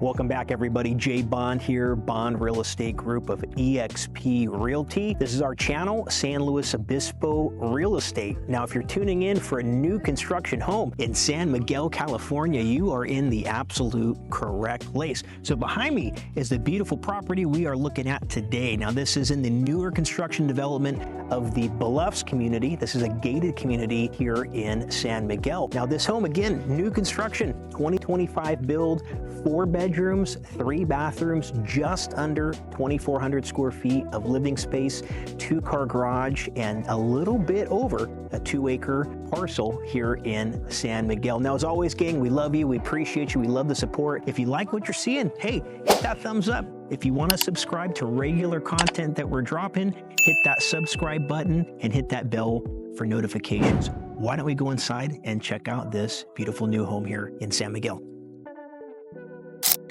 Welcome back, everybody. Jay Bond here, Bond Real Estate Group of eXp Realty. This is our channel, San Luis Obispo Real Estate. Now, if you're tuning in for a new construction home in San Miguel, California, you are in the absolute correct place. So behind me is the beautiful property we are looking at today. Now, this is in the newer construction development of the Bluffs community. This is a gated community here in San Miguel. Now, this home, again, new construction, 2025 build, 4 bedrooms, 3 bathrooms, just under 2,400 square feet of living space, 2-car garage, and a little bit over a 2-acre parcel here in San Miguel. Now, as always, gang, we love you, we appreciate you, we love the support. If you like what you're seeing, hey, hit that thumbs up. If you want to subscribe to regular content that we're dropping, hit that subscribe button and hit that bell for notifications. Why don't we go inside and check out this beautiful new home here in San Miguel?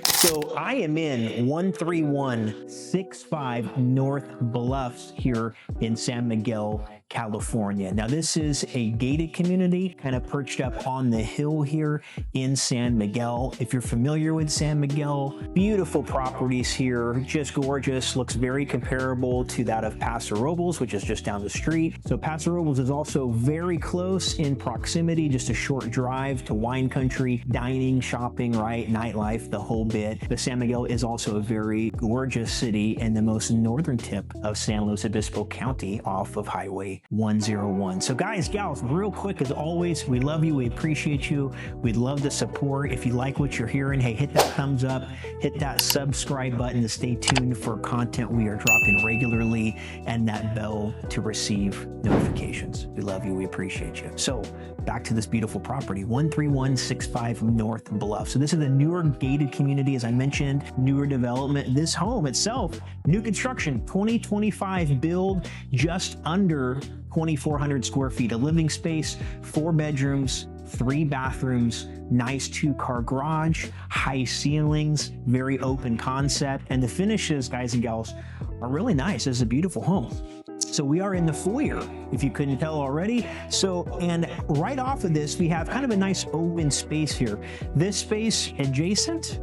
So I am in 13165 North Bluffs here in San Miguel, California. Now, this is a gated community kind of perched up on the hill here in San Miguel. If you're familiar with San Miguel, beautiful properties here, just gorgeous, looks very comparable to that of Paso Robles, which is just down the street. So Paso Robles is also very close in proximity, just a short drive to wine country, dining, shopping, right, nightlife, the whole bit. But San Miguel is also a very gorgeous city in the most northern tip of San Luis Obispo County off of Highway 101. So guys, gals, real quick, as always, we love you, we appreciate you, we'd love the support. If you like what you're hearing, hey, hit that thumbs up, hit that subscribe button to stay tuned for content we are dropping regularly, and that bell to receive notifications. We love you, we appreciate you. So back to this beautiful property, 13165 North Bluff. So this is a newer gated community, as I mentioned, newer development. This home itself, new construction, 2025 build, just under 2,400 square feet of living space, 4 bedrooms, 3 bathrooms, nice 2-car garage, high ceilings, very open concept. And the finishes, guys and gals, are really nice. This is a beautiful home. So we are in the foyer, if you couldn't tell already. So, and right off of this, we have kind of a nice open space here. This space adjacent,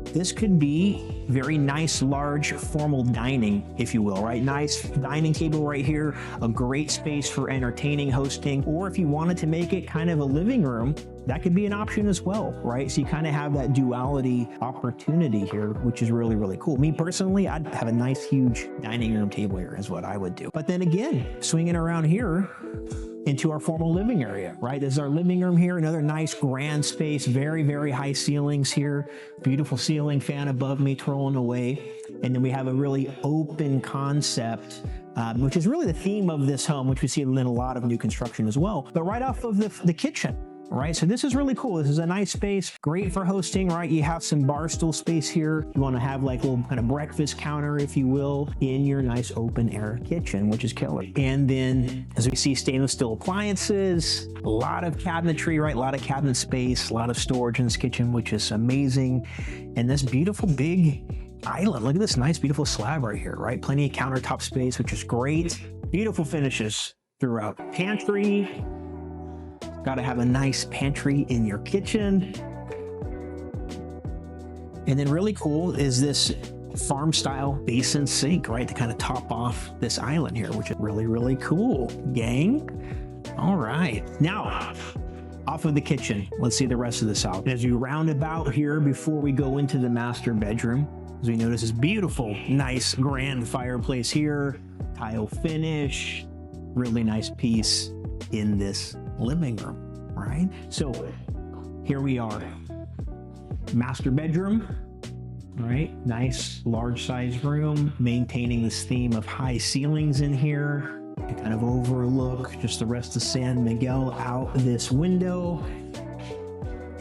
this could be very nice, large, formal dining, if you will, right? Nice dining table right here, a great space for entertaining, hosting, or if you wanted to make it kind of a living room, that could be an option as well, right? So you kind of have that duality opportunity here, which is really, really cool. Me personally, I'd have a nice, huge dining room table here is what I would do. But then again, swinging around here into our formal living area, right? This is our living room here, another nice grand space, very, very high ceilings here, beautiful ceiling fan above me twirling away. And then we have a really open concept, which is really the theme of this home, which we see in a lot of new construction as well. But right off of the kitchen, right? So this is really cool. This is a nice space, great for hosting, right? You have some bar stool space here. You want to have like a little kind of breakfast counter, if you will, in your nice open air kitchen, which is killer. And then as we see, stainless steel appliances, a lot of cabinetry, right? A lot of cabinet space, a lot of storage in this kitchen, which is amazing. And this beautiful big island. Look at this nice, beautiful slab right here, right? Plenty of countertop space, which is great. Beautiful finishes throughout. Pantry. Got to have a nice pantry in your kitchen. And then really cool is this farm style basin sink, right? To kind of top off this island here, which is really, really cool, gang. All right. Now, off of the kitchen, let's see the rest of this out. As you round about here before we go into the master bedroom, as we notice this beautiful, nice, grand fireplace here, tile finish, really nice piece in this living room, right? So here we are, master bedroom, right? Nice large size room, maintaining this theme of high ceilings in here to kind of overlook just the rest of San Miguel out this window,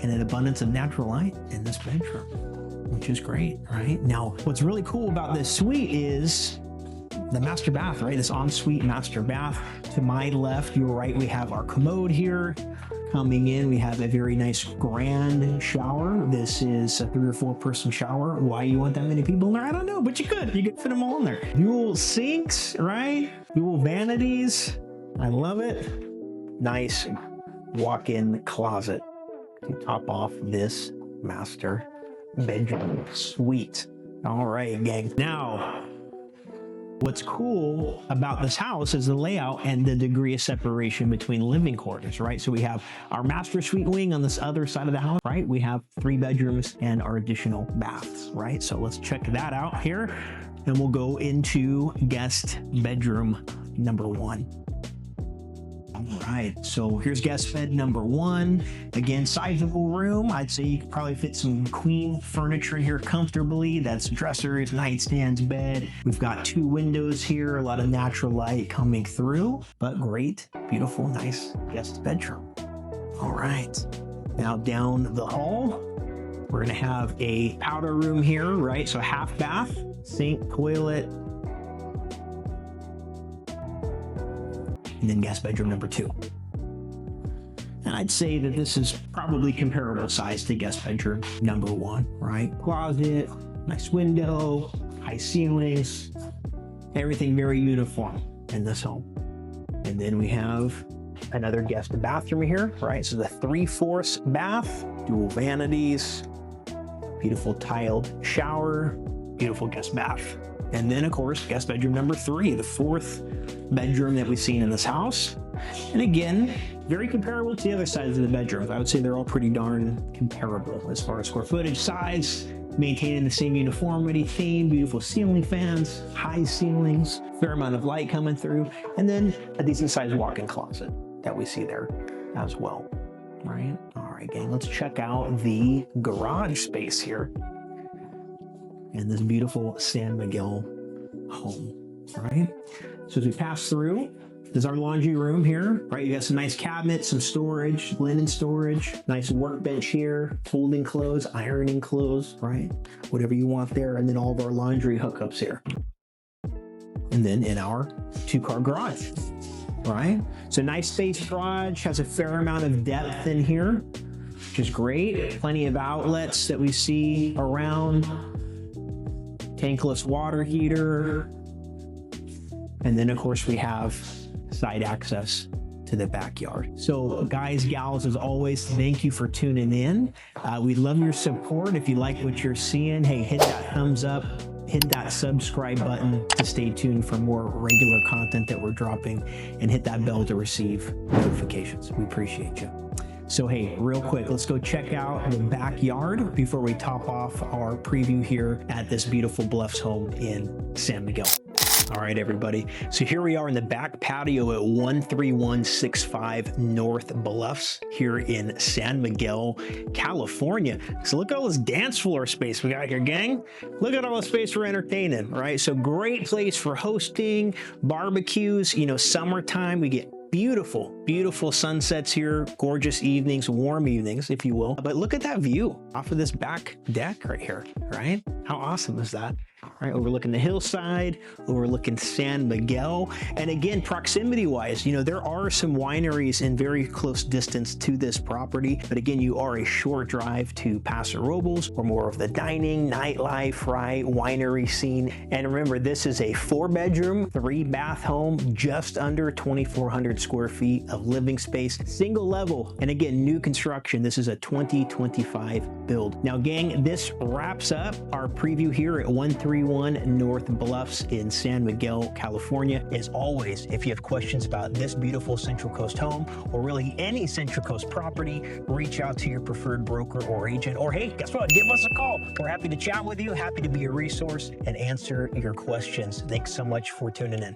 and an abundance of natural light in this bedroom, which is great, right? Now, what's really cool about this suite is the master bath, right? This ensuite master bath. To my left, your right, we have our commode here. Coming in, we have a very nice grand shower. This is a 3 or 4 person shower. Why you want that many people in there? I don't know, but you could fit them all in there. Dual sinks, right? Dual vanities. I love it. Nice walk-in closet to top off this master bedroom suite. All right, gang. Now, what's cool about this house is the layout and the degree of separation between living quarters, right? So we have our master suite wing on this other side of the house, right? We have 3 bedrooms and our additional baths, right? So let's check that out here, and we'll go into guest bedroom number 1. All right, so here's guest bed number 1. Again, sizable room. I'd say you could probably fit some queen furniture in here comfortably. That's dressers, nightstands, bed. We've got 2 windows here, a lot of natural light coming through, but great, beautiful, nice guest bedroom. All right, now down the hall, we're gonna have a powder room here, right? So half bath, sink, toilet, and then guest bedroom number 2. And I'd say that this is probably comparable size to guest bedroom number 1, right? Closet, nice window, high ceilings, everything very uniform in this home. And then we have another guest bathroom here, right? So the 3/4 bath, dual vanities, beautiful tiled shower, beautiful guest bath. And then, of course, guest bedroom number 3, the 4th bedroom that we've seen in this house. And again, very comparable to the other sides of the bedrooms. I would say they're all pretty darn comparable as far as square footage, size, maintaining the same uniformity theme, beautiful ceiling fans, high ceilings, fair amount of light coming through, and then a decent sized walk-in closet that we see there as well, right? All right, gang, let's check out the garage space here in this beautiful San Miguel home, right? So as we pass through, there's our laundry room here, right? You got some nice cabinets, some storage, linen storage, nice workbench here, folding clothes, ironing clothes, right? Whatever you want there. And then all of our laundry hookups here. And then in our 2-car garage, right? So nice space garage, has a fair amount of depth in here, which is great. Plenty of outlets that we see around. Tankless water heater. And then of course we have side access to the backyard. So guys, gals, as always, thank you for tuning in. We love your support. If you like what you're seeing, hey, hit that thumbs up, hit that subscribe button to stay tuned for more regular content that we're dropping, and hit that bell to receive notifications. We appreciate you. So hey, real quick, let's go check out the backyard before we top off our preview here at this beautiful Bluffs home in San Miguel. All right, everybody. So here we are in the back patio at 13165 North Bluffs here in San Miguel, California. So look at all this dance floor space we got here, gang. Look at all the space for entertaining, right? So great place for hosting, barbecues, you know, summertime, we get beautiful, beautiful sunsets here, gorgeous evenings, warm evenings, if you will. But look at that view off of this back deck right here, right? How awesome is that? Right, overlooking the hillside, overlooking San Miguel. And again, proximity wise, you know, there are some wineries in very close distance to this property, but again, you are a short drive to Paso Robles or more of the dining, nightlife, right, winery scene. And remember, this is a 4-bedroom, 3-bath home, just under 2,400 square feet of living space, single level. And again, new construction. This is a 2025 build. Now, gang, this wraps up our preview here at 131 North Bluffs in San Miguel, California. As always, if you have questions about this beautiful Central Coast home or really any Central Coast property, reach out to your preferred broker or agent, or hey, guess what? Give us a call. We're happy to chat with you, happy to be a resource and answer your questions. Thanks so much for tuning in.